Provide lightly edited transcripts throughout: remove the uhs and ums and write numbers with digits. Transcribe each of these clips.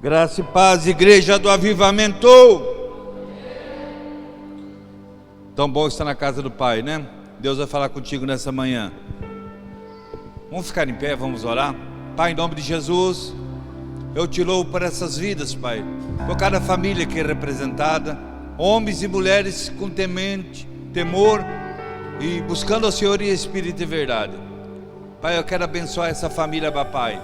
Graça e paz, igreja do avivamento. Tão bom estar na casa do Pai, né? Deus vai falar contigo nessa manhã. Vamos ficar em pé, vamos orar. Pai, em nome de Jesus, eu te louvo por essas vidas, Pai, por cada família aqui representada, homens e mulheres com temor e buscando o Senhor em espírito e verdade. Pai, eu quero abençoar essa família, Pai.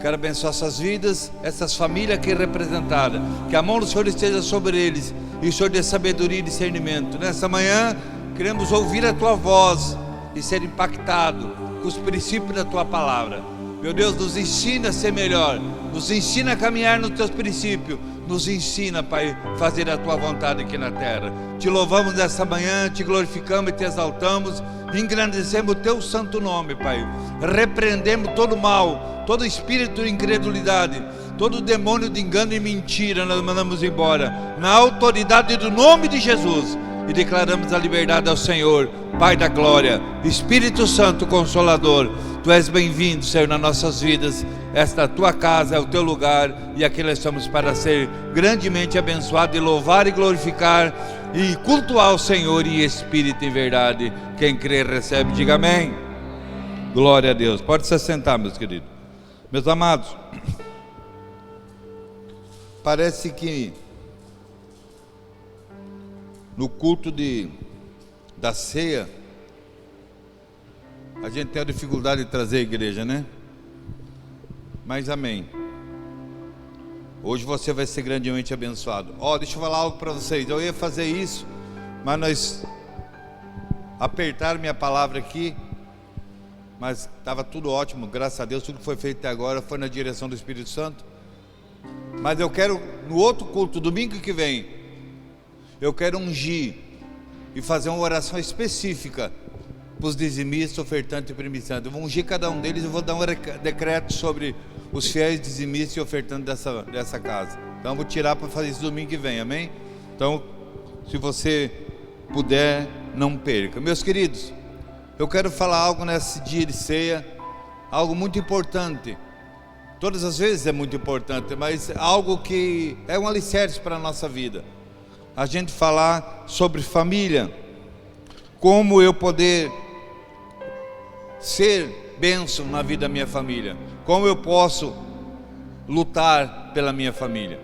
Quero abençoar essas vidas, essas famílias aqui representadas. Que a mão do Senhor esteja sobre eles e o Senhor dê sabedoria e discernimento. Nessa manhã, queremos ouvir a Tua voz e ser impactado com os princípios da Tua palavra. Meu Deus, nos ensina a ser melhor, nos ensina a caminhar nos Teus princípios, nos ensina, Pai, a fazer a Tua vontade aqui na terra. Te louvamos nessa manhã, te glorificamos e te exaltamos, engrandecemos o Teu santo nome, Pai. Repreendemos todo mal, todo espírito de incredulidade, todo demônio de engano e mentira, nós mandamos embora, na autoridade do nome de Jesus, e declaramos a liberdade ao Senhor, Pai da glória, Espírito Santo Consolador. Tu és bem-vindo, Senhor, nas nossas vidas. Esta é a Tua casa, é o Teu lugar, e aqui nós estamos para ser grandemente abençoados, e louvar e glorificar e cultuar o Senhor em espírito e verdade. Quem crê recebe, diga amém. Glória a Deus. Pode se assentar, meus queridos. Meus amados, parece que no culto da ceia a gente tem a dificuldade de trazer a igreja, né? Mas amém. Hoje você vai ser grandemente abençoado. Deixa eu falar algo para vocês. Eu ia fazer isso, mas nós apertaram minha palavra aqui. Mas estava tudo ótimo, graças a Deus. Tudo que foi feito até agora foi na direção do Espírito Santo. Mas eu quero, no outro culto, domingo que vem, eu quero ungir e fazer uma oração específica para os dizimistas, ofertantes e primissantes. Eu vou ungir cada um deles e vou dar um decreto sobre os fiéis dizimistas e ofertantes dessa casa. Então eu vou tirar para fazer isso domingo que vem, amém? Então, se você puder, não perca. Meus queridos, eu quero falar algo nesse dia de ceia, algo muito importante. Todas as vezes é muito importante, mas algo que é um alicerce para a nossa vida. A gente falar sobre família, como eu poder ser bênção na vida da minha família, como eu posso lutar pela minha família.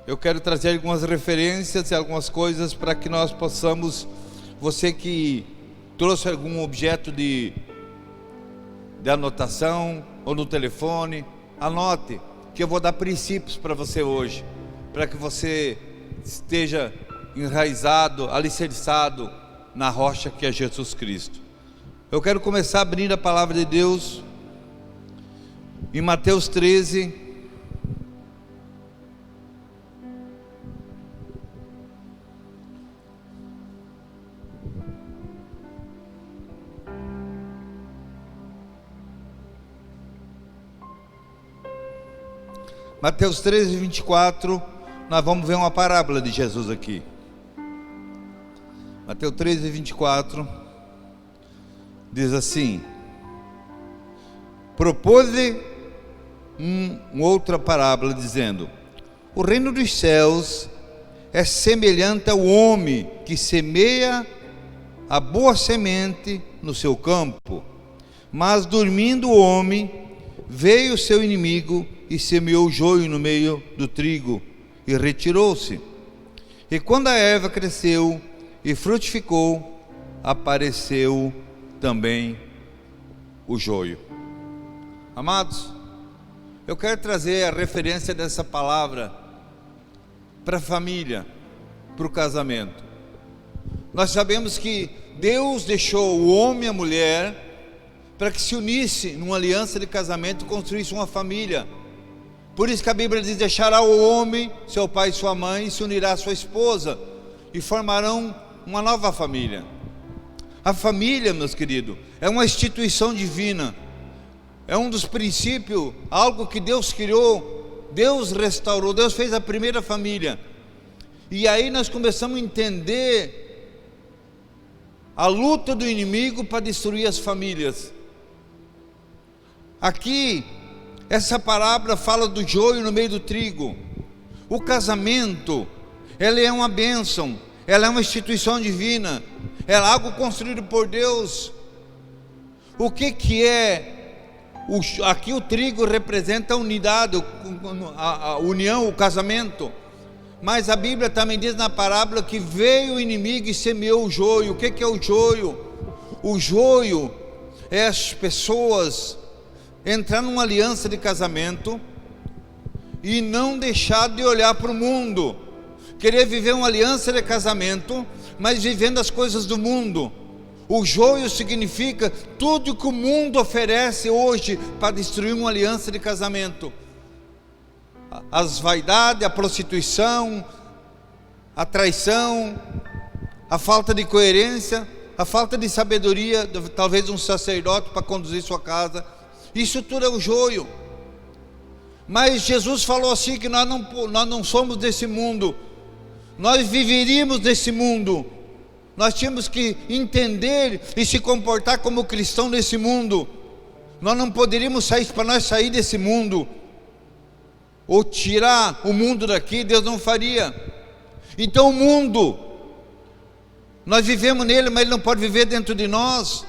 Eu quero trazer algumas referências e algumas coisas para que nós possamos, você que trouxe algum objeto de anotação ou no telefone, anote, que eu vou dar princípios para você hoje, para que você esteja enraizado, alicerçado na rocha que é Jesus Cristo. Eu quero começar abrindo a palavra de Deus em Mateus 13, Mateus 13, 24, nós vamos ver uma parábola de Jesus aqui. Mateus 13, 24, diz assim: propôs-lhe uma outra parábola, dizendo: o reino dos céus é semelhante ao homem que semeia a boa semente no seu campo. Mas dormindo o homem, veio o seu inimigo e semeou o joio no meio do trigo e retirou-se. E quando a erva cresceu e frutificou, apareceu também o joio. Amados, eu quero trazer a referência dessa palavra para a família, para o casamento. Nós sabemos que Deus deixou o homem e a mulher para que se unisse numa aliança de casamento e construísse uma família. Por isso que a Bíblia diz: deixará o homem, seu pai e sua mãe, e se unirá à sua esposa, e formarão uma nova família. A família, meus queridos, é uma instituição divina, é um dos princípios, algo que Deus criou, Deus restaurou, Deus fez a primeira família. E aí nós começamos a entender a luta do inimigo para destruir as famílias. Aqui Essa parábola fala do joio no meio do trigo. O casamento, ele é uma bênção, ela é uma instituição divina, é algo construído por Deus. O que é? Aqui o trigo representa a unidade, a união, o casamento. Mas a Bíblia também diz na parábola que veio o inimigo e semeou o joio. O que é o joio? O joio é as pessoas entrar numa aliança de casamento e não deixar de olhar para o mundo, querer viver uma aliança de casamento, mas vivendo as coisas do mundo. O joio significa tudo que o mundo oferece hoje para destruir uma aliança de casamento: as vaidades, a prostituição, a traição, a falta de coerência, a falta de sabedoria, talvez um sacerdote para conduzir sua casa. Isso tudo é o joio. Mas Jesus falou assim que nós não somos desse mundo, nós viveríamos nesse mundo. Nós tínhamos que entender e se comportar como cristão nesse mundo. Nós não poderíamos sair, para nós sair desse mundo ou tirar o mundo daqui, Deus não faria. Então o mundo, nós vivemos nele, mas ele não pode viver dentro de nós.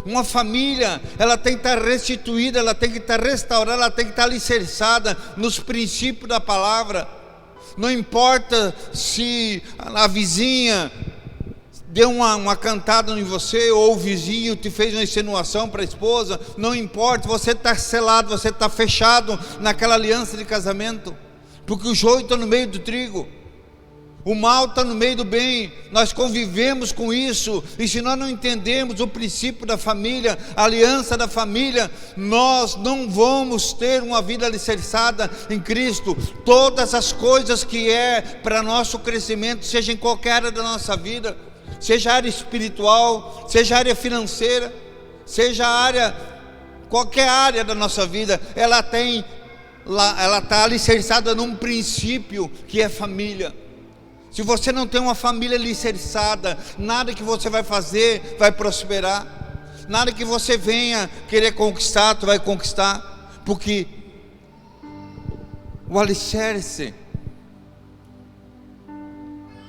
Uma família, ela tem que estar restituída, ela tem que estar restaurada, ela tem que estar alicerçada nos princípios da palavra. Não importa se a vizinha deu uma cantada em você, ou o vizinho te fez uma insinuação para a esposa, não importa, você está selado, você está fechado naquela aliança de casamento, porque o joio está no meio do trigo, o mal está no meio do bem. Nós convivemos com isso, e se nós não entendemos o princípio da família, a aliança da família, nós não vamos ter uma vida alicerçada em Cristo. Todas as coisas que é para nosso crescimento, seja em qualquer área da nossa vida, seja área espiritual, seja área financeira, seja qualquer área da nossa vida, ela está alicerçada num princípio que é família. Se você não tem uma família alicerçada, nada que você vai fazer vai prosperar, nada que você venha querer conquistar, tu vai conquistar, porque o alicerce,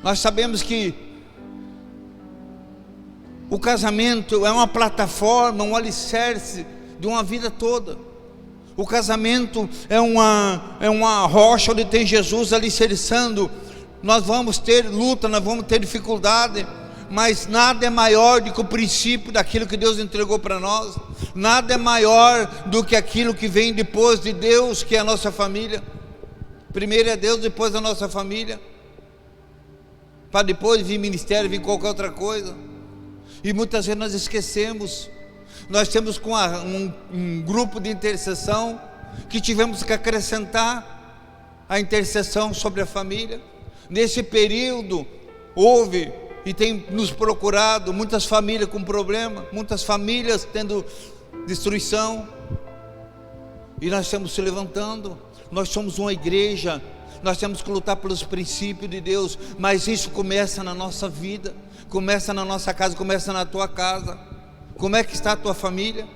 nós sabemos que o casamento é uma plataforma, um alicerce de uma vida toda. O casamento é uma rocha onde tem Jesus alicerçando. Nós vamos ter luta, nós vamos ter dificuldade, mas nada é maior do que o princípio daquilo que Deus entregou para nós. Nada é maior do que aquilo que vem depois de Deus, que é a nossa família. Primeiro é Deus, depois a nossa família, para depois vir ministério, vir qualquer outra coisa. E muitas vezes nós esquecemos. Nós temos com um grupo de intercessão que tivemos que acrescentar a intercessão sobre a família. Nesse período houve e tem nos procurado muitas famílias com problema, muitas famílias tendo destruição, e nós estamos se levantando. Nós somos uma igreja, nós temos que lutar pelos princípios de Deus, mas isso começa na nossa vida, começa na nossa casa, começa na tua casa. Como é que está a tua família?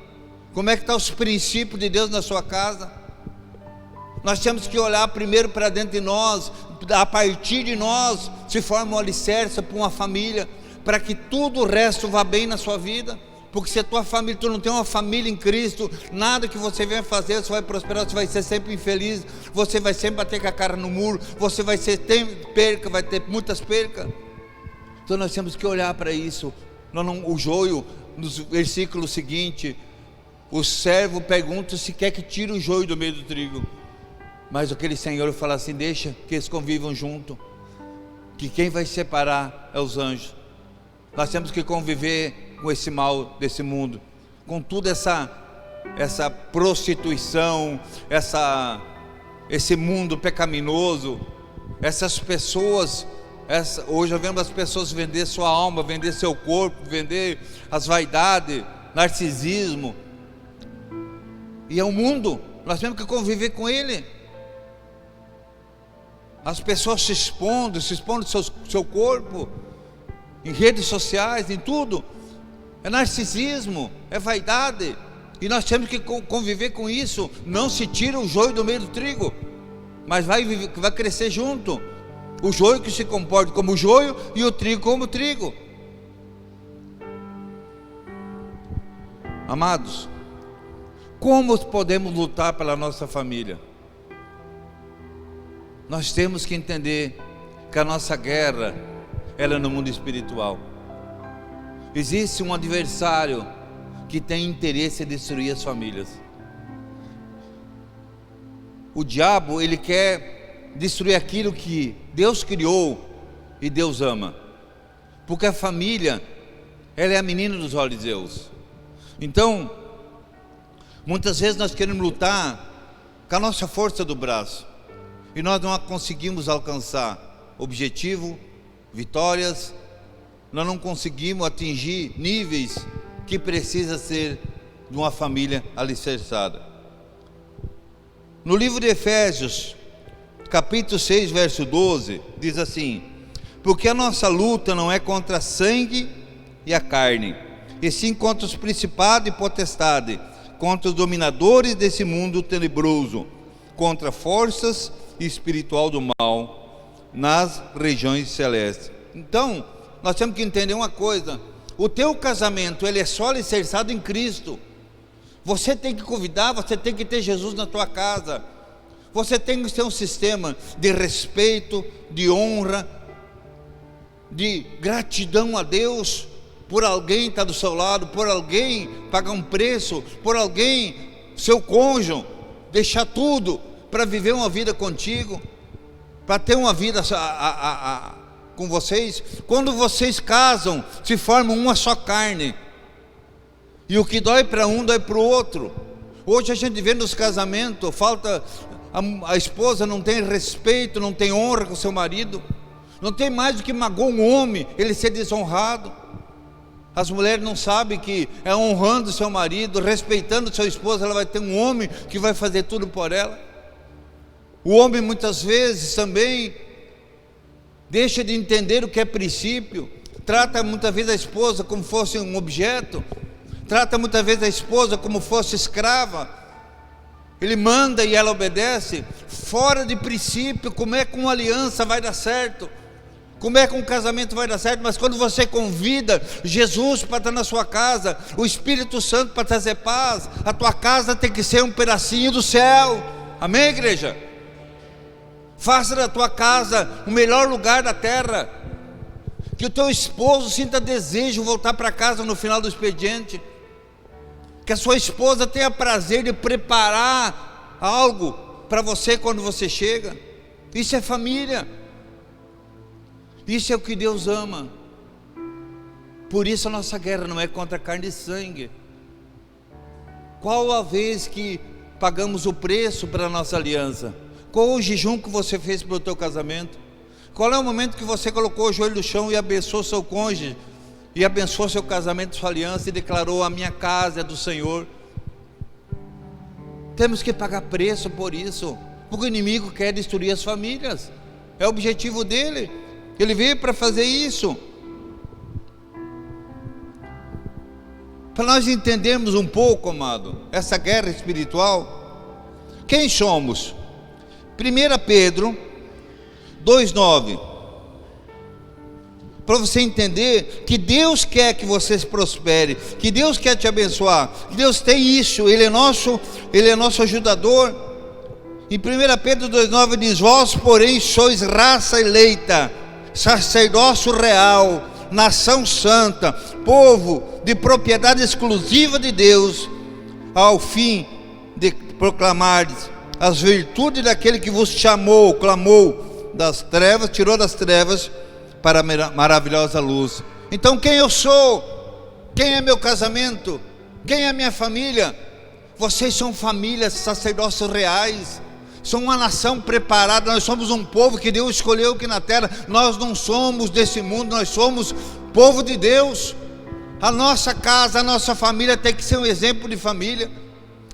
Como é que estão os princípios de Deus na sua casa? Nós temos que olhar primeiro para dentro de nós. A partir de nós se forma um alicerce para uma família, para que tudo o resto vá bem na sua vida. Porque se a tua família, tu não tem uma família em Cristo, nada que você venha fazer, você vai prosperar, você vai ser sempre infeliz, você vai sempre bater com a cara no muro, você vai ter perca, vai ter muitas percas. Então nós temos que olhar para isso. O joio, nos versículos seguintes, o servo pergunta se quer que tire o joio do meio do trigo, mas aquele senhor fala assim: deixa que eles convivam junto, que quem vai separar é os anjos. Nós temos que conviver com esse mal desse mundo, com toda essa prostituição, esse mundo pecaminoso, essas pessoas. Hoje eu vendo as pessoas vender sua alma, vender seu corpo, vender as vaidades, narcisismo, e é o mundo. Nós temos que conviver com ele. As pessoas se expondo do seu corpo, em redes sociais, em tudo. É narcisismo, é vaidade, E nós temos que conviver com isso. Não se tira o joio do meio do trigo, mas vai crescer junto. O joio que se comporta como joio e o trigo como trigo. Amados, como podemos lutar pela nossa família? Nós temos que entender que a nossa guerra, ela é no mundo espiritual. Existe um adversário que tem interesse em destruir as famílias. O diabo, ele quer destruir aquilo que Deus criou e Deus ama, porque a família, ela é a menina dos olhos de Deus. Então, muitas vezes nós queremos lutar com a nossa força do braço, e nós não conseguimos alcançar objetivo, vitórias, nós não conseguimos atingir níveis que precisa ser de uma família alicerçada. No livro de Efésios, capítulo 6, verso 12, diz assim: porque a nossa luta não é contra sangue e a carne, e sim contra os principados e potestades, contra os dominadores desse mundo tenebroso, contra forças espiritual do mal nas regiões celestes. Então, nós temos que entender uma coisa: o teu casamento, ele é só alicerçado em Cristo. Você tem que convidar, você tem que ter Jesus na tua casa. Você tem que ter um sistema de respeito, de honra, de gratidão a Deus, por alguém estar do seu lado, por alguém pagar um preço, por alguém, seu cônjuge, deixar tudo para viver uma vida contigo, para ter uma vida com vocês. Quando vocês casam, se formam uma só carne, e o que dói para um, dói para o outro. Hoje a gente vê nos casamentos, falta, a esposa não tem respeito, não tem honra com o seu marido. Não tem mais do que magoa um homem, ele ser desonrado. As mulheres não sabem que é honrando o seu marido, respeitando sua esposa, ela vai ter um homem que vai fazer tudo por ela. O homem muitas vezes também deixa de entender o que é princípio, trata muitas vezes a esposa como fosse um objeto, trata muitas vezes a esposa como fosse escrava. Ele manda e ela obedece, fora de princípio. Como é que uma aliança vai dar certo? Como é que um casamento vai dar certo? Mas quando você convida Jesus para estar na sua casa, o Espírito Santo para trazer paz, a tua casa tem que ser um pedacinho do céu. Amém, igreja? Faça da tua casa o melhor lugar da terra, que o teu esposo sinta desejo de voltar para casa no final do expediente, que a sua esposa tenha prazer de preparar algo para você quando você chega. Isso é família, isso é o que Deus ama. Por isso a nossa guerra não é contra carne e sangue. Qual a vez que pagamos o preço pela nossa aliança? Qual o jejum que você fez para o teu casamento? Qual é o momento que você colocou o joelho no chão e abençoou seu cônjuge, e abençoou seu casamento, sua aliança, e declarou: a minha casa é do Senhor? Temos que pagar preço por isso, porque o inimigo quer destruir as famílias, é o objetivo dele, ele veio para fazer isso. Para nós entendermos um pouco, amado, essa guerra espiritual, quem somos? 1 Pedro 2,9, para você entender que Deus quer que você prospere, que Deus quer te abençoar, que Deus tem isso, Ele é nosso ajudador. Em 1 Pedro 2,9 diz: vós porém sois raça eleita, sacerdócio real, nação santa, povo de propriedade exclusiva de Deus, ao fim de proclamar as virtudes daquele que vos chamou, clamou das trevas, tirou das trevas para a maravilhosa luz. Então, quem eu sou? Quem é meu casamento? Quem é minha família? Vocês são famílias, sacerdócios reais, são uma nação preparada. Nós somos um povo que Deus escolheu aqui na terra. Nós não somos desse mundo, nós somos povo de Deus. A nossa casa, a nossa família tem que ser um exemplo de família.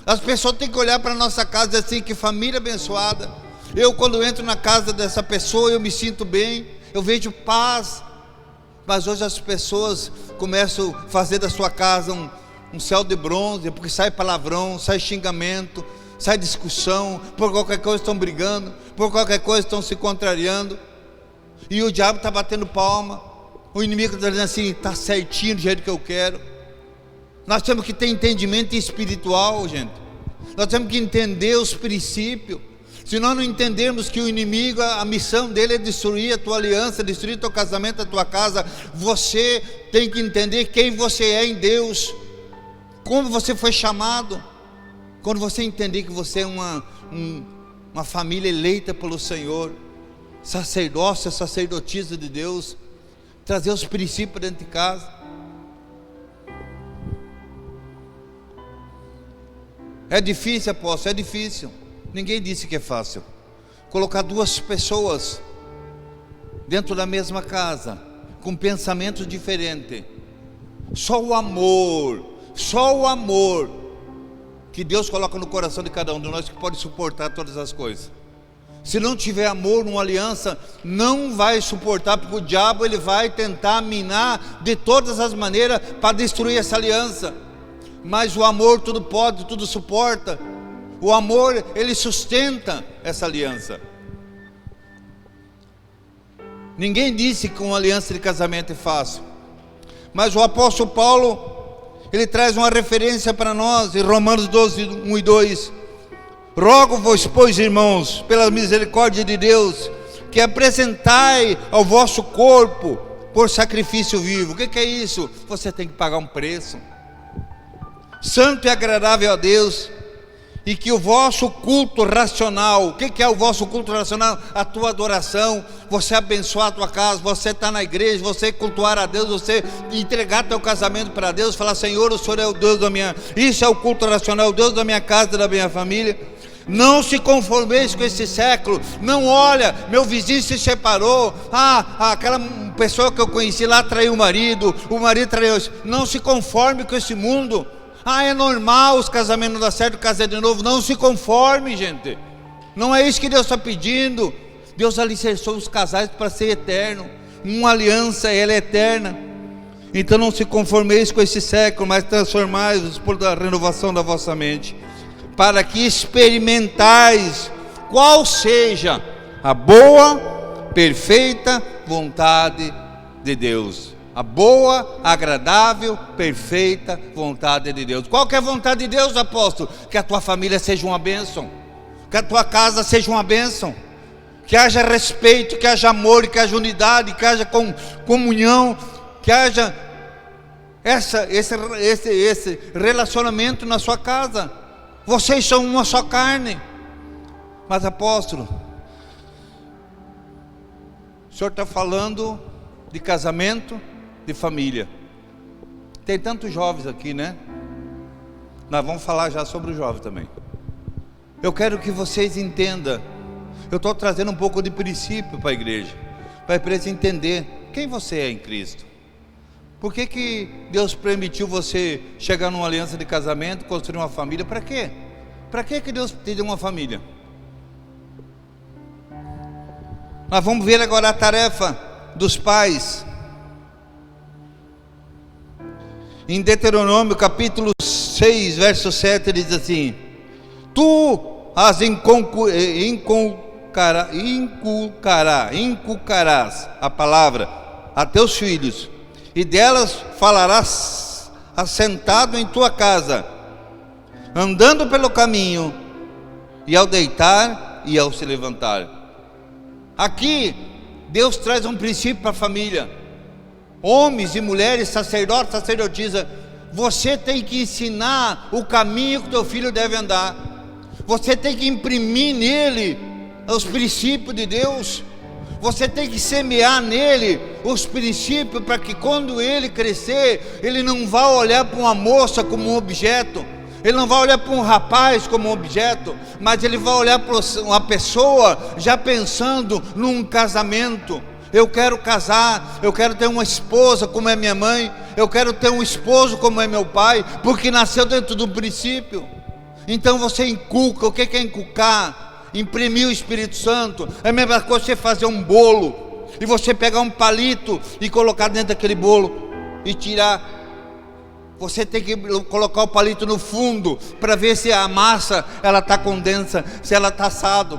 As pessoas têm que olhar para a nossa casa e dizer assim: que família abençoada. Eu, quando entro na casa dessa pessoa, eu me sinto bem, eu vejo paz. Mas hoje as pessoas começam a fazer da sua casa um céu de bronze, porque sai palavrão, sai xingamento, sai discussão, por qualquer coisa estão brigando, por qualquer coisa estão se contrariando, e o diabo está batendo palma, o inimigo está dizendo assim, está certinho do jeito que eu quero. Nós temos que ter entendimento espiritual, gente. Nós temos que entender os princípios. Se nós não entendermos que o inimigo, a missão dele é destruir a tua aliança, destruir o teu casamento, a tua casa, você tem que entender quem você é em Deus, como você foi chamado. Quando você entender que você é uma família eleita pelo Senhor, sacerdócio, sacerdotisa de Deus, trazer os princípios dentro de casa. É difícil, apóstolo, é difícil. Ninguém disse que é fácil. Colocar duas pessoas dentro da mesma casa, com pensamentos diferentes. Só o amor que Deus coloca no coração de cada um de nós que pode suportar todas as coisas. Se não tiver amor numa aliança, não vai suportar, porque o diabo ele vai tentar minar de todas as maneiras para destruir essa aliança. Mas o amor tudo pode, tudo suporta. O amor, ele sustenta essa aliança. Ninguém disse que uma aliança de casamento é fácil, mas o apóstolo Paulo, ele traz uma referência para nós, em Romanos 12, 1 e 2. Rogo-vos, pois, irmãos, pela misericórdia de Deus, que apresentai ao vosso corpo por sacrifício vivo. O que é isso? Você tem que pagar um preço. Santo e agradável a Deus, e que o vosso culto racional, o que é o vosso culto racional? A tua adoração, você abençoar a tua casa, você estar na igreja, você cultuar a Deus, você entregar teu casamento para Deus, falar, Senhor, o Senhor é o Deus da minha, isso é o culto racional, o Deus da minha casa, da minha família. Não se conformeis com esse século. Não olha, meu vizinho se separou, aquela pessoa que eu conheci lá traiu o marido traiu. Não se conforme com esse mundo. É normal os casamentos não dar certo, casar de novo. Não se conforme, gente. Não é isso que Deus está pedindo. Deus alicerçou os casais para ser eterno. Uma aliança, ela é eterna. Então não se conformeis com esse século, mas transformai-vos por a renovação da vossa mente, para que experimentais qual seja a boa, perfeita vontade de Deus. A boa, agradável, perfeita vontade de Deus. Qual que é a vontade de Deus, apóstolo? Que a tua família seja uma bênção, que a tua casa seja uma bênção, que haja respeito, que haja amor, que haja unidade, que haja comunhão, que haja esse relacionamento na sua casa. Vocês são uma só carne. Mas, apóstolo, o senhor está falando de casamento, de família. Tem tantos jovens aqui, né? Nós vamos falar já sobre os jovens também. Eu quero que vocês entendam. Eu estou trazendo um pouco de princípio para a igreja entender quem você é em Cristo. Por que Deus permitiu você chegar numa aliança de casamento, construir uma família? Para quê? Para que Deus te deu uma família? Nós vamos ver agora a tarefa dos pais. Em Deuteronômio capítulo 6, verso 7, ele diz assim: tu as inculcarás a palavra a teus filhos, e delas falarás assentado em tua casa, andando pelo caminho, e ao deitar e ao se levantar. Aqui Deus traz um princípio para a família. Homens e mulheres, sacerdotes, sacerdotisa, você tem que ensinar o caminho que teu filho deve andar. Você tem que imprimir nele os princípios de Deus. Você tem que semear nele os princípios, para que quando ele crescer, ele não vá olhar para uma moça como um objeto, ele não vai olhar para um rapaz como um objeto, mas ele vai olhar para uma pessoa já pensando num casamento. Eu quero casar, eu quero ter uma esposa como é minha mãe, eu quero ter um esposo como é meu pai, porque nasceu dentro do princípio. Então você inculca. O que é inculcar? Imprimir o Espírito Santo. É a mesma coisa você fazer um bolo e você pegar um palito e colocar dentro daquele bolo e tirar Você tem que colocar o palito no fundo para ver se a massa ela está condensa, se ela está assado,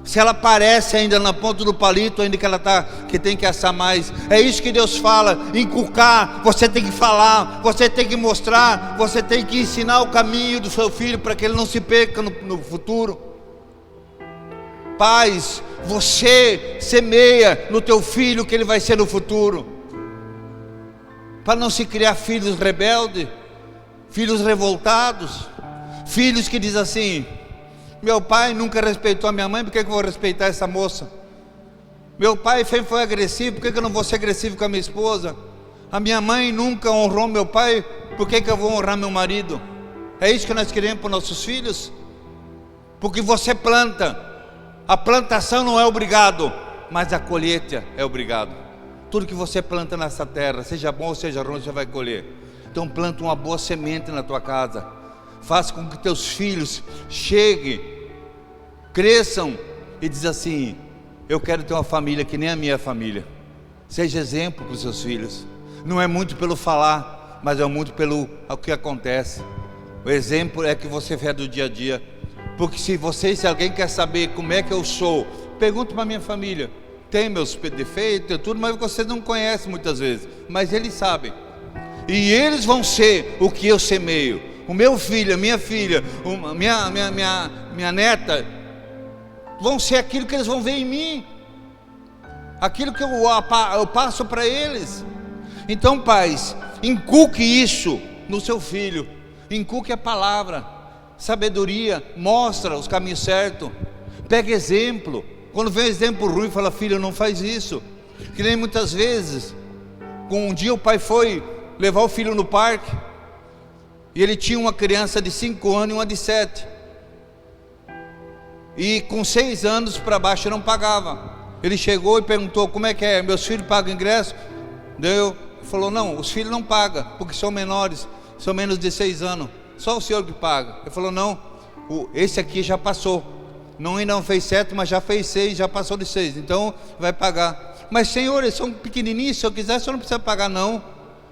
se ela parece ainda na ponta do palito, ainda que tem que assar mais. É isso que Deus fala, inculcar. Você tem que falar, você tem que mostrar, você tem que ensinar o caminho do seu filho para que ele não se perca no futuro. Pais, você semeia no teu filho o que ele vai ser no futuro, para não se criar filhos rebeldes, filhos revoltados, filhos que dizem assim: meu pai nunca respeitou a minha mãe, por que eu vou respeitar essa moça? Meu pai sempre foi agressivo, por que eu não vou ser agressivo com a minha esposa? A minha mãe nunca honrou meu pai, por que eu vou honrar meu marido? É isso que nós queremos para os nossos filhos? Porque você planta, a plantação não é obrigado, mas a colheita é obrigado. Tudo que você planta nessa terra, seja bom ou seja ruim, você vai colher. Então planta uma boa semente na tua casa, faça com que teus filhos cheguem, cresçam e diz assim: eu quero ter uma família que nem a minha família. Seja exemplo para os seus filhos. Não é muito pelo falar, mas é muito pelo o que acontece. O exemplo é que você vê do dia a dia. Porque se alguém quer saber como é que eu sou, pergunta para a minha família. Tem meus defeitos, tudo, mas vocês não conhecem muitas vezes, mas eles sabem. E eles vão ser o que eu semeio. O meu filho, a minha filha, minha neta, vão ser aquilo que eles vão ver em mim, aquilo que eu passo para eles. Então, pais, inculque isso no seu filho, inculque a palavra, sabedoria, mostra os caminhos certos, pega exemplo. Quando vem exemplo ruim, fala: filho, não faz isso. Que nem muitas vezes, um dia o pai foi levar o filho no parque, e ele tinha uma criança de 5 anos e uma de 7, e com 6 anos para baixo não pagava. Ele chegou e perguntou: como é que é? Meus filhos pagam ingresso? Ele falou: não, os filhos não pagam, porque são menores, são menos de 6 anos, só o senhor que paga. Ele falou: não, esse aqui já passou, ainda não fez 7, mas já fez 6, já passou de 6, então vai pagar. Mas senhor, eles são pequenininhos, se eu quiser, o senhor não precisa pagar não.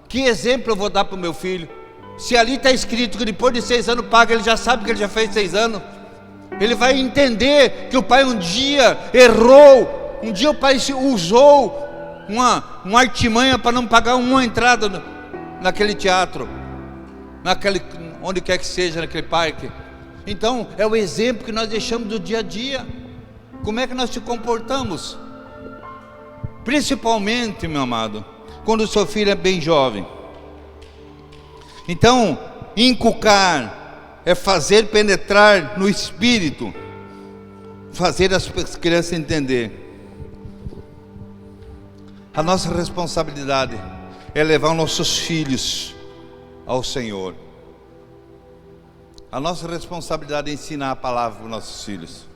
Que exemplo eu vou dar para o meu filho? Se ali está escrito que depois de 6 anos paga, ele já sabe que ele já fez 6 anos. Ele vai entender que o pai um dia errou, um dia o pai usou uma artimanha para não pagar uma entrada naquele teatro, onde quer que seja, naquele parque. Então é o exemplo que nós deixamos do dia a dia. Como é que nós se comportamos? Principalmente, meu amado, quando o seu filho é bem jovem. Então, inculcar é fazer penetrar no espírito, fazer as crianças entender. A nossa responsabilidade é levar os nossos filhos ao Senhor. A nossa responsabilidade é ensinar a palavra para os nossos filhos.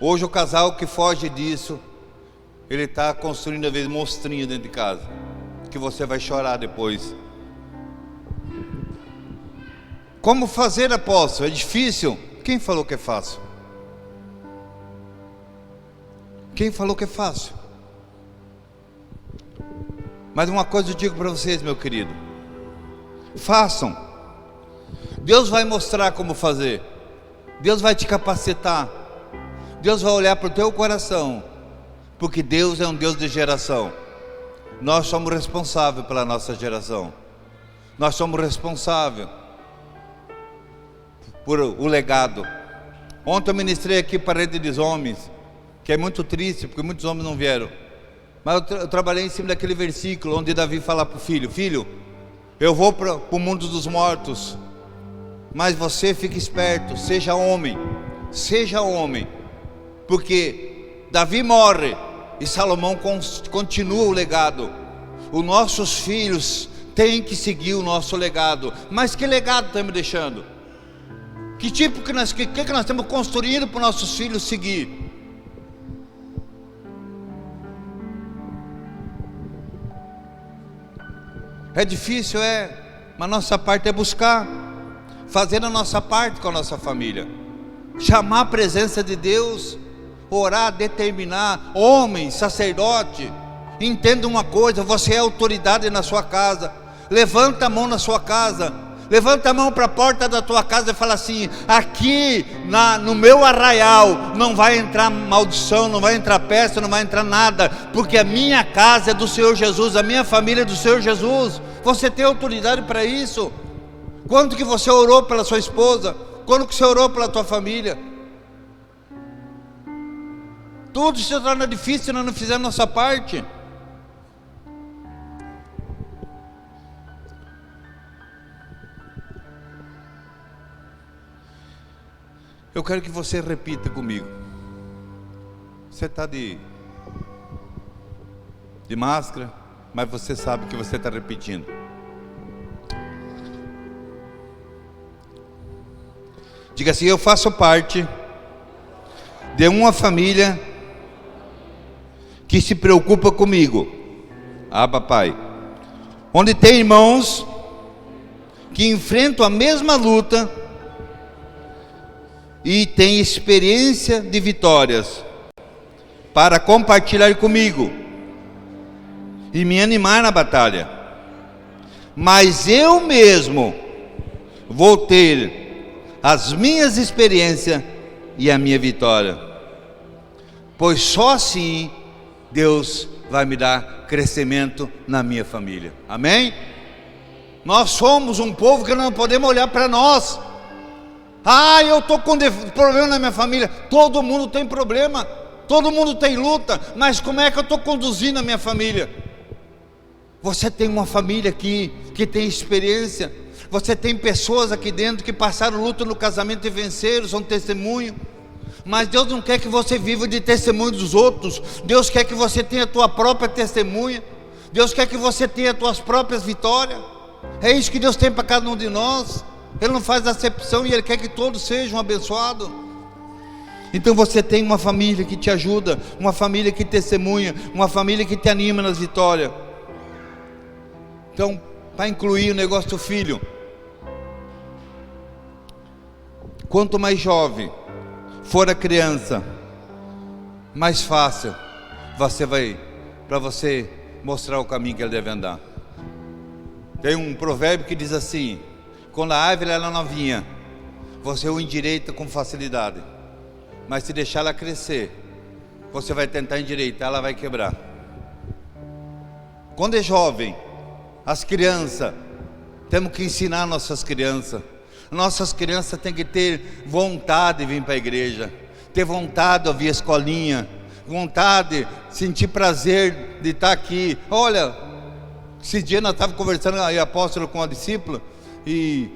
Hoje o casal que foge disso, ele está construindo às vezes monstrinho dentro de casa, que você vai chorar depois. Como fazer, apóstolo? É difícil? Quem falou que é fácil? Quem falou que é fácil? Mas uma coisa eu digo para vocês, meu querido: façam. Deus vai mostrar como fazer, Deus vai te capacitar, Deus vai olhar para o teu coração, porque Deus é um Deus de geração. Nós somos responsáveis pela nossa geração, nós somos responsáveis por o legado. Ontem eu ministrei aqui para a rede dos homens, que é muito triste, porque muitos homens não vieram, mas eu trabalhei em cima daquele versículo onde Davi fala para o filho: filho, eu vou para o mundo dos mortos, mas você fique esperto, seja homem, porque Davi morre e Salomão continua o legado. Os nossos filhos têm que seguir o nosso legado. Mas que legado estamos deixando? Que tipo que nós estamos construindo para os nossos filhos seguir? É difícil, mas nossa parte é buscar, fazer a nossa parte com a nossa família, chamar a presença de Deus, orar, determinar, homem, sacerdote, Entenda uma coisa: você é autoridade na sua casa. Levanta a mão na sua casa, levanta a mão para a porta da tua casa e fala assim: aqui no meu arraial não vai entrar maldição, não vai entrar peste, não vai entrar nada, porque a minha casa é do Senhor Jesus, a minha família é do Senhor Jesus. Você tem autoridade para isso. Quando que você orou pela sua esposa? Quando que você orou pela tua família? Tudo se torna difícil se nós não fizermos a nossa parte. Eu quero que você repita comigo. Você está de máscara, mas você sabe que você está repetindo. Diga assim: eu faço parte de uma família que se preocupa comigo. Papai. Onde tem irmãos que enfrentam a mesma luta e tem experiência de vitórias para compartilhar comigo e me animar na batalha. Mas eu mesmo vou ter as minhas experiências e a minha vitória, pois só assim Deus vai me dar crescimento na minha família. Amém? Nós somos um povo que não podemos olhar para nós. Eu estou com problema na minha família. Todo mundo tem problema, todo mundo tem luta, mas como é que eu estou conduzindo a minha família? Você tem uma família aqui que tem experiência. Você tem pessoas aqui dentro que passaram luta no casamento e venceram, são testemunho. Mas Deus não quer que você viva de testemunho dos outros. Deus quer que você tenha a tua própria testemunha. Deus quer que você tenha as tuas próprias vitórias. É isso que Deus tem para cada um de nós. Ele não faz acepção e Ele quer que todos sejam abençoados. Então você tem uma família que te ajuda, uma família que testemunha, uma família que te anima nas vitórias. Então, para incluir o negócio do filho, quanto mais jovem for a criança, mais fácil para você mostrar o caminho que ele deve andar. Tem um provérbio que diz assim: quando a árvore ela é novinha, você o endireita com facilidade, mas se deixar ela crescer, você vai tentar endireitar, ela vai quebrar. Quando é jovem, as crianças, temos que ensinar nossas crianças. Nossas crianças têm que ter vontade de vir para a igreja, ter vontade de ouvir a escolinha, vontade, sentir prazer de estar aqui. Olha, esse dia nós estávamos conversando aí, apóstolo, com a discípula, e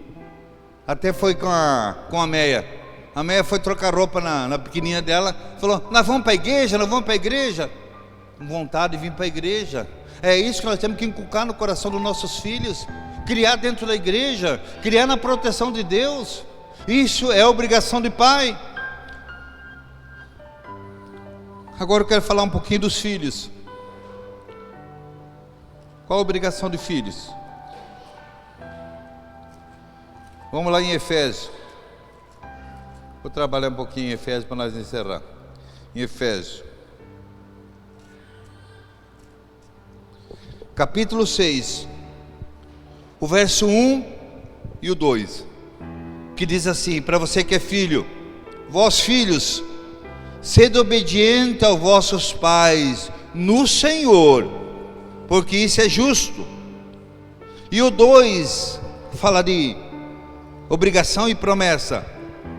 até foi com a Meia. A Meia foi trocar roupa na pequenininha dela, falou: nós vamos para a igreja, nós vamos para a igreja. Com vontade de vir para a igreja. É isso que nós temos que inculcar no coração dos nossos filhos, criar dentro da igreja, criar na proteção de Deus. Isso é obrigação de pai. Agora eu quero falar um pouquinho dos filhos. Qual a obrigação de filhos? Vamos lá em Efésios. Vou trabalhar um pouquinho em Efésios para nós encerrar. Em Efésios, capítulo 6, o verso 1 e o 2, que diz assim: para você que é filho, vós filhos, sede obediente aos vossos pais no Senhor, porque isso é justo. E o 2 fala de obrigação e promessa: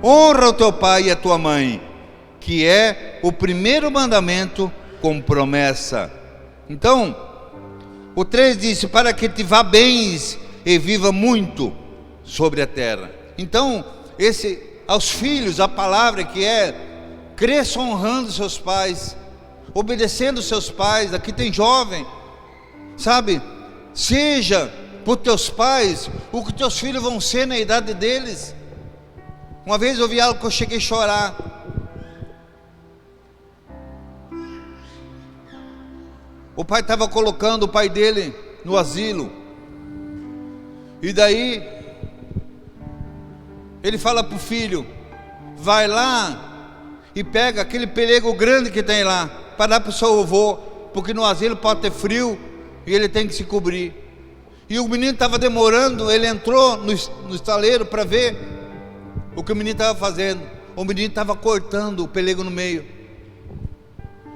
honra o teu pai e a tua mãe, que é o primeiro mandamento com promessa. Então, o 3 diz: para que te vá bens e viva muito sobre a terra. Então, aos filhos, a palavra que é: cresça honrando seus pais, obedecendo seus pais. Aqui tem jovem, sabe? Seja para os teus pais o que teus filhos vão ser na idade deles. Uma vez eu vi algo que eu cheguei a chorar. O pai estava colocando o pai dele no asilo, e daí ele fala para o filho: vai lá e pega aquele pelego grande que tem lá, para dar para o seu avô, porque no asilo pode ter frio e ele tem que se cobrir. E o menino estava demorando, ele entrou no estaleiro para ver o que o menino estava fazendo. O menino estava cortando o pelego no meio.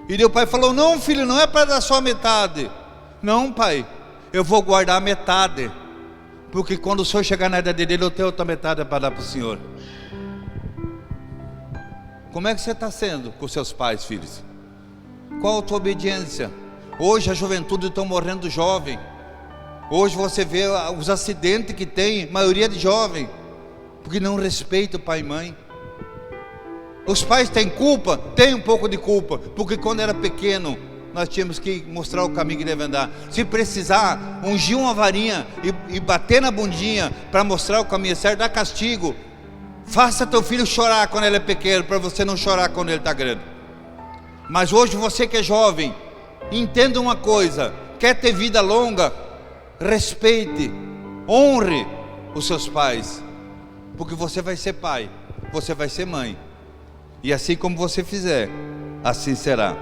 E daí o pai falou: não, filho, não é para dar só metade. Não, pai, eu vou guardar a metade, porque quando o senhor chegar na idade dele, eu tenho outra metade para dar para o senhor. Como é que você está sendo com seus pais, filhos? Qual a tua obediência? Hoje a juventude está morrendo jovem. Hoje você vê os acidentes que tem, maioria de jovem, porque não respeita o pai e mãe. Os pais têm culpa? Tem um pouco de culpa, porque quando era pequeno, nós tínhamos que mostrar o caminho que deve andar. Se precisar, ungir uma varinha e bater na bundinha para mostrar o caminho certo, dá castigo. Faça teu filho chorar quando ele é pequeno, para você não chorar quando ele está grande. Mas hoje você que é jovem, entenda uma coisa: quer ter vida longa, respeite, honre os seus pais, porque você vai ser pai, você vai ser mãe, e assim como você fizer, assim será.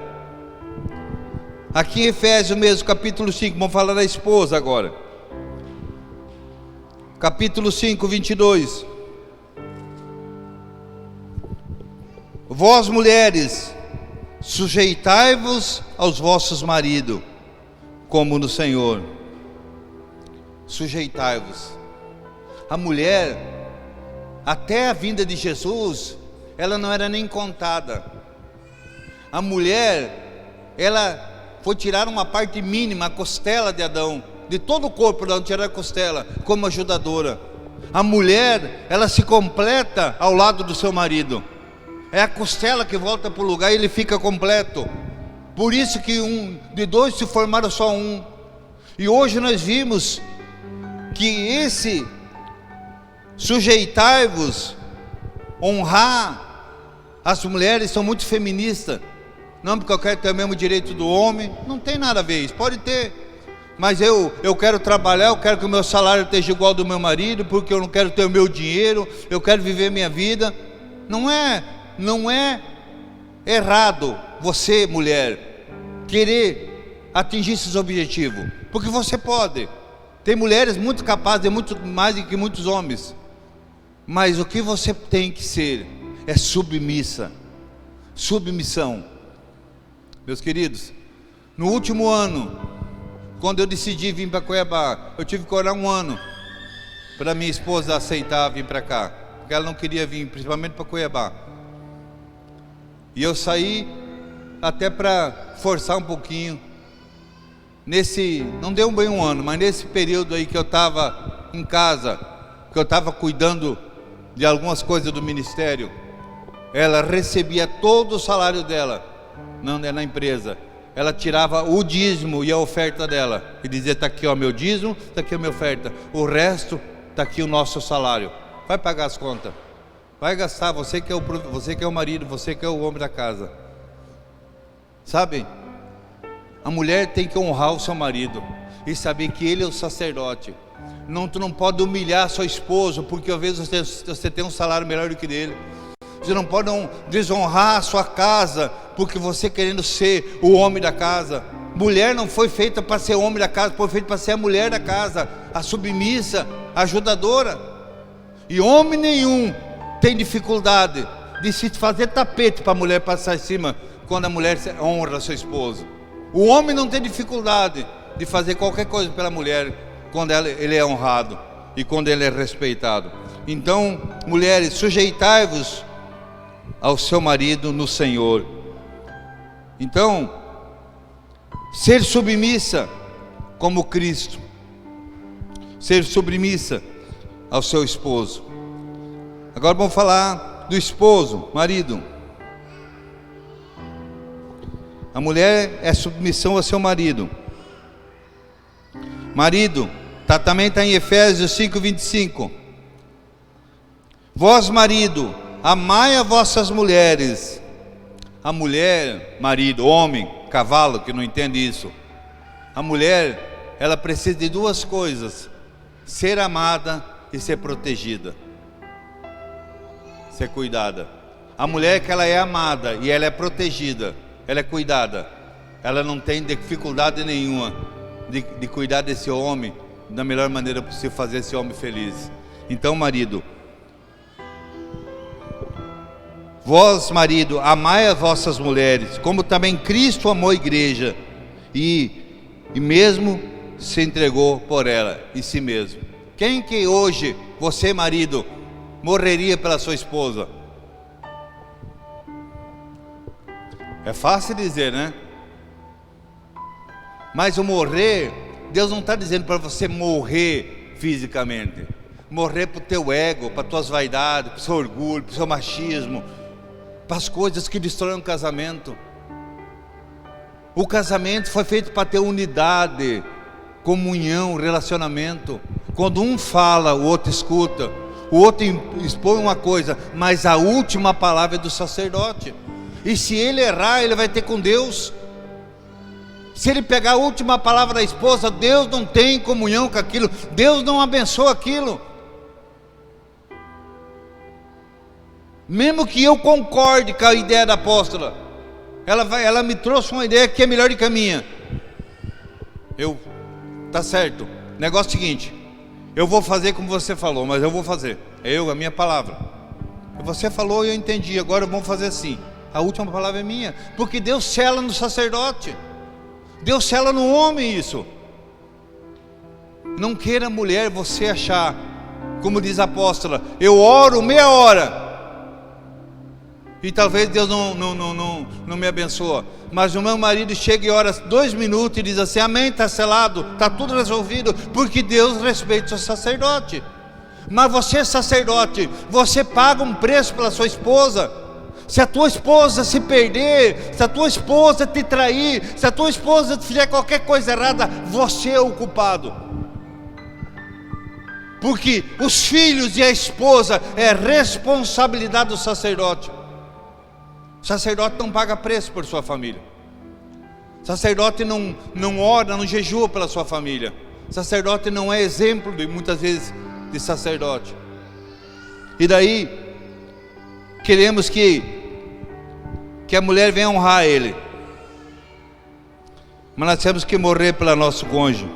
Aqui em Efésios mesmo, capítulo 5, vamos falar da esposa agora. Capítulo 5, 22. Vós mulheres, sujeitai-vos aos vossos maridos, como no Senhor. Sujeitai-vos. A mulher, até a vinda de Jesus, ela não era nem contada. A mulher, ela foi tirar uma parte mínima, a costela de Adão, de todo o corpo de Adão, tirar a costela, como ajudadora. A mulher, ela se completa ao lado do seu marido. É a costela que volta para o lugar e ele fica completo. Por isso que de dois se formaram só um. E hoje nós vimos que esse sujeitai-vos, honrar as mulheres, são muito feministas. Não porque eu quero ter o mesmo direito do homem, não tem nada a ver, isso pode ter. Mas eu quero trabalhar, eu quero que o meu salário esteja igual ao do meu marido, porque eu não quero ter o meu dinheiro, eu quero viver minha vida. Não é errado você, mulher, querer atingir esses objetivos, porque você pode. Tem mulheres muito capazes, de muito mais do que muitos homens. Mas o que você tem que ser é submissa. Submissão. Meus queridos, no último ano, quando eu decidi vir para Cuiabá, eu tive que orar um ano para minha esposa aceitar vir para cá, porque ela não queria vir, principalmente para Cuiabá. E eu saí até para forçar um pouquinho. Não deu bem um ano, mas nesse período aí que eu estava em casa, que eu estava cuidando de algumas coisas do ministério, ela recebia todo o salário dela, não é na empresa. Ela tirava o dízimo e a oferta dela e dizia: está aqui o meu dízimo, está aqui a minha oferta, o resto está aqui o nosso salário, vai pagar as contas, vai gastar, você que é o marido, você que é o homem da casa. Sabe, a mulher tem que honrar o seu marido e saber que ele é o sacerdote. Tu não pode humilhar seu esposo porque às vezes você tem um salário melhor do que dele. Você não pode desonrar a sua casa porque você querendo ser o homem da casa. Mulher não foi feita para ser homem da casa, foi feita para ser a mulher da casa, a submissa, a ajudadora. E homem nenhum tem dificuldade de se fazer tapete para a mulher passar em cima quando a mulher honra seu esposo. O homem não tem dificuldade de fazer qualquer coisa pela mulher quando ele é honrado e quando ele é respeitado. Então, mulheres, sujeitai-vos ao seu marido no Senhor. Então, ser submissa como Cristo, ser submissa ao seu esposo. Agora vamos falar do esposo, marido. A mulher é submissão ao seu marido. Marido, também está em Efésios 5:25. Vós, marido, amai as vossas mulheres. A mulher, marido, homem, cavalo que não entende isso. A mulher, ela precisa de duas coisas: ser amada e ser protegida, ser cuidada. A mulher que ela é amada e ela é protegida, ela é cuidada. ela não tem dificuldade nenhuma de cuidar desse homem da melhor maneira possível, fazer esse homem feliz. Então, marido, vós, marido, amai as vossas mulheres, como também Cristo amou a igreja e mesmo se entregou por ela, e si mesmo. Quem que hoje, você, marido, morreria pela sua esposa? É fácil dizer, né? Mas o morrer, Deus não está dizendo para você morrer fisicamente. Morrer para o teu ego, para as tuas vaidades, para o seu orgulho, para o seu machismo, para as coisas que destroem o casamento. O casamento foi feito para ter unidade, comunhão, relacionamento. Quando um fala, o outro escuta, o outro expõe uma coisa, mas a última palavra é do sacerdote. E se ele errar, ele vai ter com Deus. Se ele pegar a última palavra da esposa, Deus não tem comunhão com aquilo, Deus não abençoa aquilo. Mesmo que eu concorde com a ideia da apóstola, ela me trouxe uma ideia que é melhor do que a minha. Tá certo, negócio seguinte, eu vou fazer como você falou, mas eu vou fazer, a minha palavra. Você falou e eu entendi, agora vamos fazer assim. A última palavra é minha, porque Deus sela no sacerdote, Deus sela no homem isso. Não queira, mulher, você achar, como diz a apóstola, eu oro meia hora e talvez Deus não me abençoe, mas o meu marido chega e ora 2 minutos e diz assim, amém, está selado, está tudo resolvido, porque Deus respeita o sacerdote. Mas você, sacerdote, você paga um preço pela sua esposa. Se a tua esposa se perder, se a tua esposa te trair, se a tua esposa fizer qualquer coisa errada, você é o culpado. Porque os filhos e a esposa é responsabilidade do sacerdote. O sacerdote não paga preço por sua família. O sacerdote não ora, não jejua pela sua família. O sacerdote não é exemplo muitas vezes de sacerdote. E daí queremos que a mulher venha honrar ele, mas nós temos que morrer pela nosso cônjuge,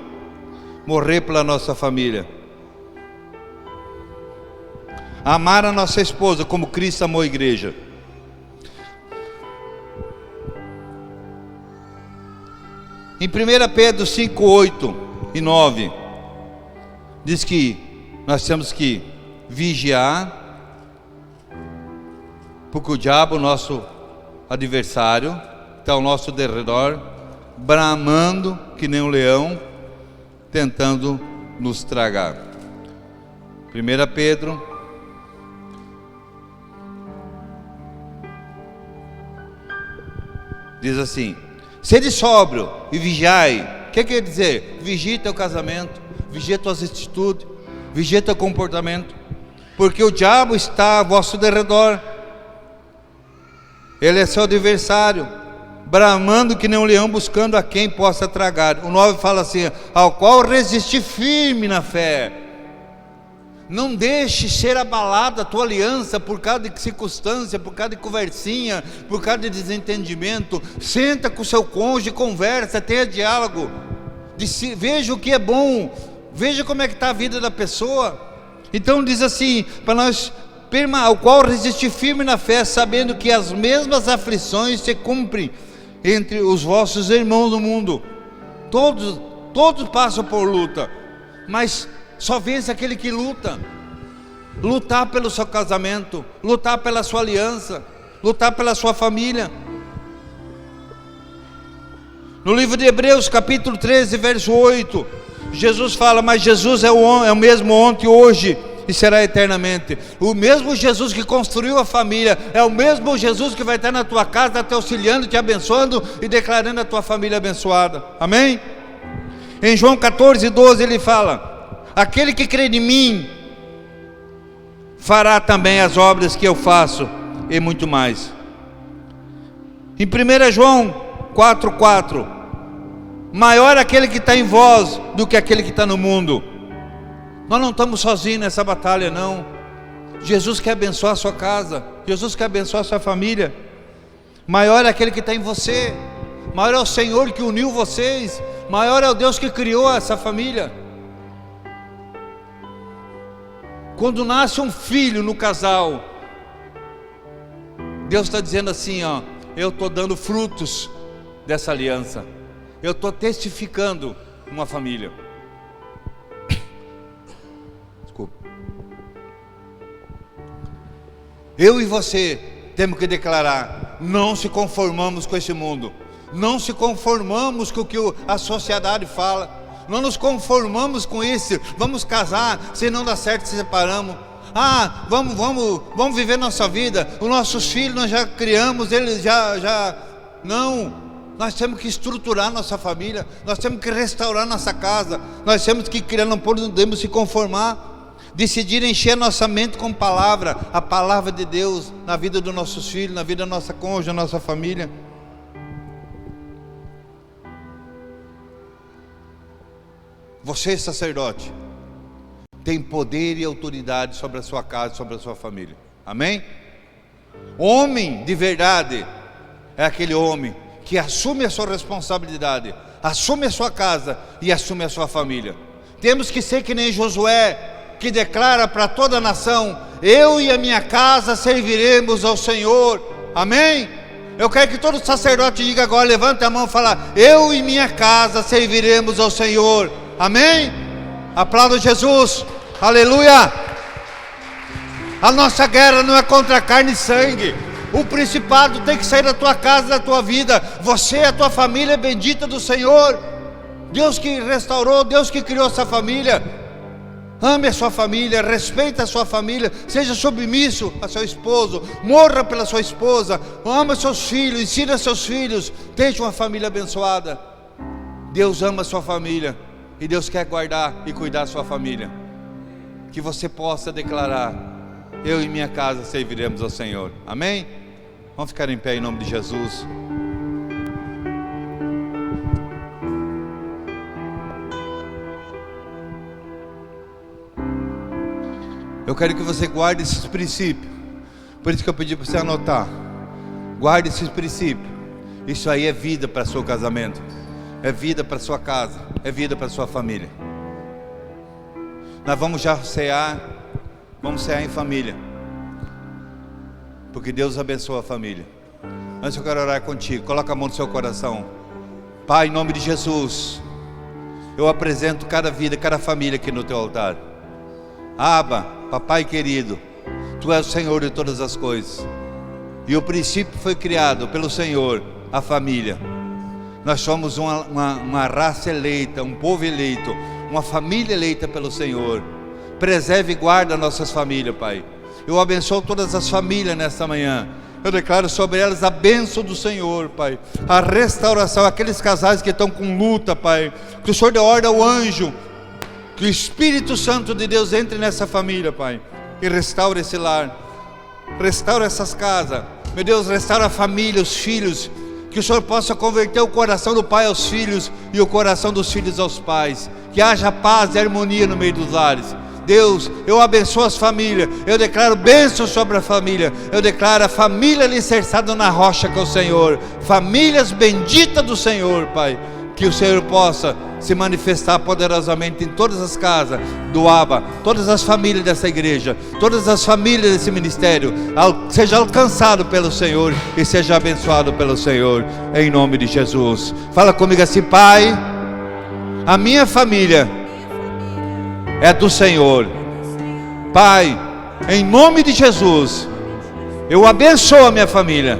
morrer pela nossa família, amar a nossa esposa como Cristo amou a igreja. Em 1 Pedro 5, 8 e 9 diz que nós temos que vigiar, porque o diabo, nosso adversário, está ao nosso derredor, bramando que nem um leão, tentando nos tragar. 1 Pedro diz assim: sede sóbrio e vigiai. O que quer dizer? Vigie teu casamento, vigie tuas atitudes, vigie teu comportamento, porque o diabo está ao vosso derredor. Ele é seu adversário, bramando que nem um leão, buscando a quem possa tragar. O 9 fala assim: ao qual resistir firme na fé. Não deixe ser abalada a tua aliança por causa de circunstância, por causa de conversinha, por causa de desentendimento. Senta com o seu cônjuge, conversa, tenha diálogo, veja o que é bom, veja como é que está a vida da pessoa. Então diz assim, para nós, ao qual resistir firme na fé, sabendo que as mesmas aflições se cumprem entre os vossos irmãos no mundo. Todos passam por luta, mas só vence aquele que luta. Lutar pelo seu casamento, lutar pela sua aliança, lutar pela sua família. No livro de Hebreus capítulo 13, verso 8, Jesus fala: mas Jesus é o mesmo ontem, hoje e será eternamente. O mesmo Jesus que construiu a família é o mesmo Jesus que vai estar na tua casa, te auxiliando, te abençoando e declarando a tua família abençoada. Amém? Em João 14, 12 ele fala: aquele que crê em mim fará também as obras que eu faço e muito mais. Em 1 João 4:4, maior aquele que está em vós do que aquele que está no mundo. Nós não estamos sozinhos nessa batalha, não. Jesus quer abençoar a sua casa, Jesus quer abençoar a sua família. Maior é aquele que está em você. maior é o Senhor que uniu vocês, maior é o Deus que criou essa família. Quando nasce um filho no casal, Deus está dizendo assim, ó, eu estou dando frutos dessa aliança, eu estou testificando uma família. Desculpa. Eu e você temos que declarar: não se conformamos com esse mundo, não se conformamos com o que a sociedade fala, não nos conformamos com isso. Vamos casar, se não dá certo se separamos. Vamos viver nossa vida. Os nossos filhos nós já criamos, eles já não. Nós temos que estruturar nossa família, nós temos que restaurar nossa casa, nós temos que criar, não podemos se conformar. Decidir encher nossa mente com palavra, a palavra de Deus na vida dos nossos filhos, na vida da nossa cônjuge, da nossa família. Você, sacerdote, tem poder e autoridade sobre a sua casa, sobre a sua família. Amém? Homem de verdade é aquele homem que assume a sua responsabilidade, assume a sua casa e assume a sua família. Temos que ser que nem Josué, que declara para toda a nação: eu e a minha casa serviremos ao Senhor. Amém? Eu quero que todo sacerdote diga agora, levante a mão e fala: eu e minha casa serviremos ao Senhor. Amém? Aplauda Jesus. Aleluia. A nossa guerra não é contra carne e sangue. O principado tem que sair da tua casa, da tua vida. Você e a tua família é bendita do Senhor. Deus que restaurou, Deus que criou essa família. Ame a sua família, respeite a sua família, seja submisso a seu esposo, morra pela sua esposa, ama seus filhos, ensina seus filhos, deixe uma família abençoada. Deus ama a sua família e Deus quer guardar e cuidar da sua família. Que você possa declarar: eu e minha casa serviremos ao Senhor. Amém? Vamos ficar em pé em nome de Jesus. Eu quero que você guarde esses princípios. Por isso que eu pedi para você anotar. Guarde esses princípios. Isso aí é vida para seu casamento, é vida para sua casa, é vida para sua família. Nós vamos já cear. Vamos cear em família, porque Deus abençoa a família. Antes eu quero orar contigo. Coloca a mão no seu coração. Pai, em nome de Jesus, eu apresento cada vida, cada família aqui no teu altar. Abba, papai querido, tu és o Senhor de todas as coisas, e o princípio foi criado pelo Senhor, a família. Nós somos uma raça eleita, um povo eleito, uma família eleita pelo Senhor. Preserve e guarda nossas famílias, Pai. Eu abençoo todas as famílias nesta manhã. Eu declaro sobre elas a bênção do Senhor, Pai. A restauração, aqueles casais que estão com luta, Pai. Que o Senhor dê ordem ao anjo, que o Espírito Santo de Deus entre nessa família, Pai, e restaure esse lar, restaure essas casas. Meu Deus, restaura a família, os filhos. Que o Senhor possa converter o coração do pai aos filhos e o coração dos filhos aos pais. Que haja paz e harmonia no meio dos lares. Deus, eu abençoo as famílias. Eu declaro bênção sobre a família. Eu declaro a família alicerçada na rocha que é o Senhor. Famílias benditas do Senhor, Pai. Que o Senhor possa se manifestar poderosamente em todas as casas do Abba, todas as famílias dessa igreja, todas as famílias desse ministério. Seja alcançado pelo Senhor e seja abençoado pelo Senhor, em nome de Jesus. Fala comigo assim: Pai, a minha família é do Senhor. Pai, em nome de Jesus, eu abençoo a minha família,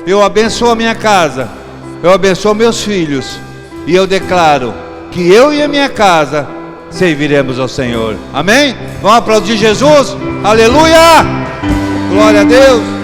eu abençoo a minha casa, eu abençoo meus filhos, e eu declaro que eu e a minha casa serviremos ao Senhor. Amém? Vamos aplaudir Jesus? Aleluia! Glória a Deus!